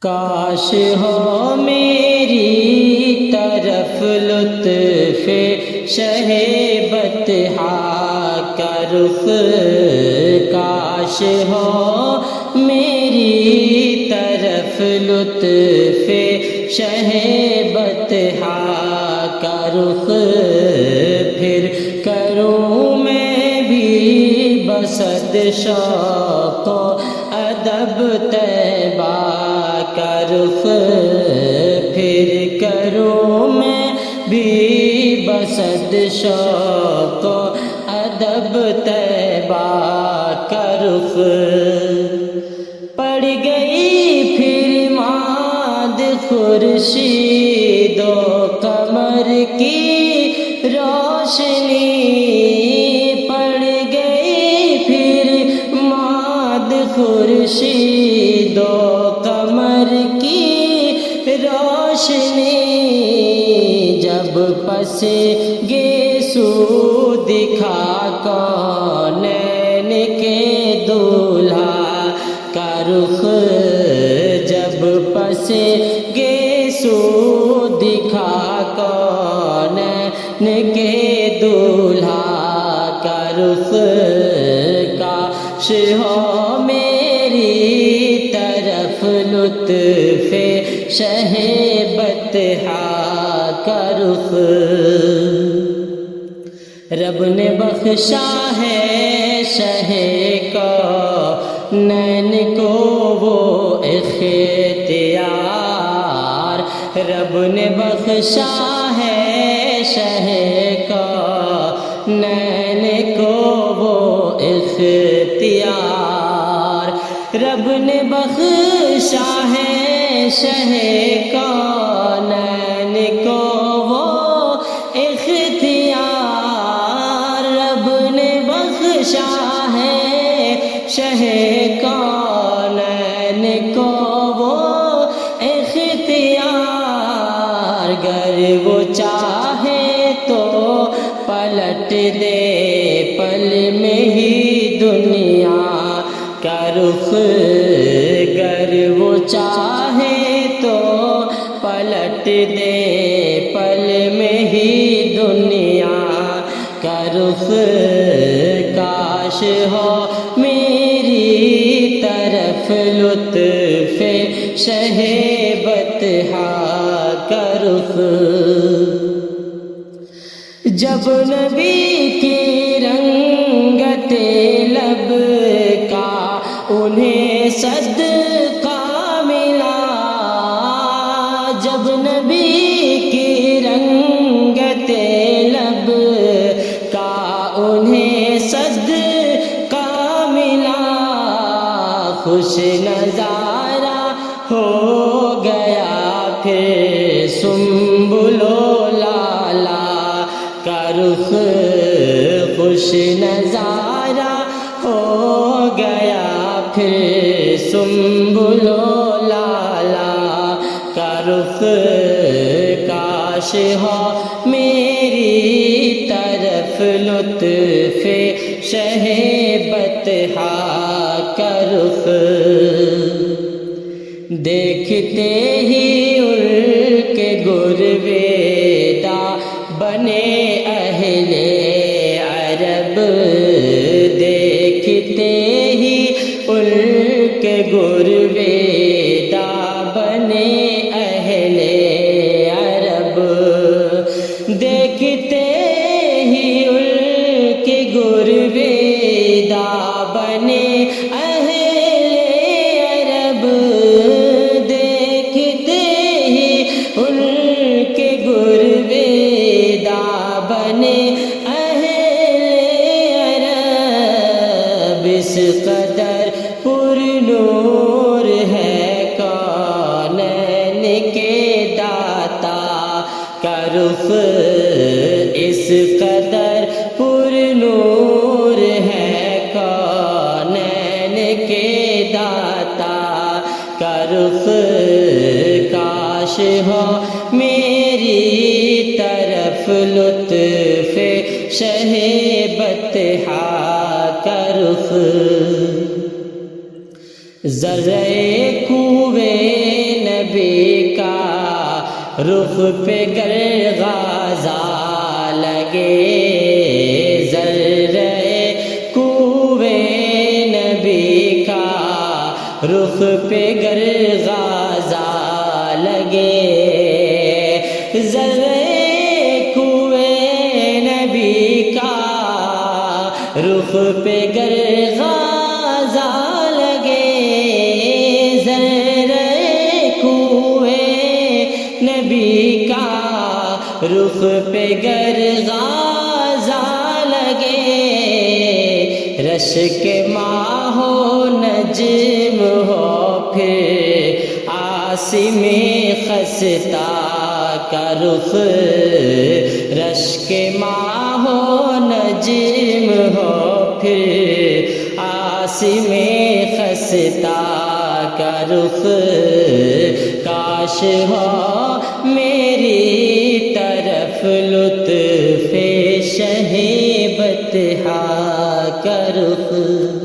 کاش ہو میری طرف لطف شہ بطحا کا رخ، کاش ہو میری طرف لطف شہ بطحا کا رخ، پھر کروں میں بھی بصد شوق و ادب طیبہ کا رخ، پھر کروں میں بھی بصد شوق و ادب طیبہ کا رخ، پڑ گئی پھر ماد خورشید و قمر کی روشنی، پڑ گئی پھر ماد خورشید و قمر کی روشنی، جب پس گیسو دکھا کونین کے دولہا کا رخ، جب پس گیسو دکھا کونین کے دولہا کا رخ، کاش ہو میری طرف لطف شہ بطحا کا رخ، رب نے بخشا ہے شہ کونین کو وہ اختیار، رب نے بخشا ہے شہ کونین کو وہ اختیار، رب نے بخشا ہے شہ کونین کو وہ اختیار، رب نے بخشا ہے شہ کونین کو وہ اختیار، گر وہ چاہے تو پلٹ دے پل میں ہی دنیا کا رخ، گر وہ چاہے تو پلٹ دے پل میں ہی دنیا کا رخ، کاش ہو میری طرف لطف شہ بطحا کا رخ، جب نبی کی رنگت لب کا انہیں صدقہ ملا، جب نبی کی رنگت لب کا انہیں صدقہ ملا، خوش نظارہ ہو گیا پھر سنبل و لالا کا رخ، خوش نظارہ ہو گیا پھر سنبل و لالا کا رخ، کاش ہو میری طرف لطف شہ بطحا کا رخ، دیکھتے ہی ان کے گرویدہ بنے اہل عرب، دیکھتے ہی ان کے گرویدہ بنے اہل عرب، دیکھتے ہی ان کے گرویدہ بنے اہل عرب، دیکھتے ہی ان کے گرویدہ بنے اہل عرب، اس قدر پر نور ہے کونین کے داتا کا رخ، اس قدر پر نور ہے کونین کے داتا کا رخ، کاش ہو میری طرف لطف شہ بطحا کا رخ، ذرے کوے نبی کا رخ پہ گر غازہ لگے ذرے کوے نبی کا رخ پہ گر غازہ لگے ذرے کوے نبی کا رخ پہ گر غازہ لگے ذرے کوے نبی کا رخ پہ گر غازہ لگے رش کے ماہ و نجم ہو پھر عاصم خستہ کا رخ رش کے ماہ و نجم ہو پھر عاصم خستہ کا رخ کاش ہو میری طرف لطف شہ بطحا کا رخ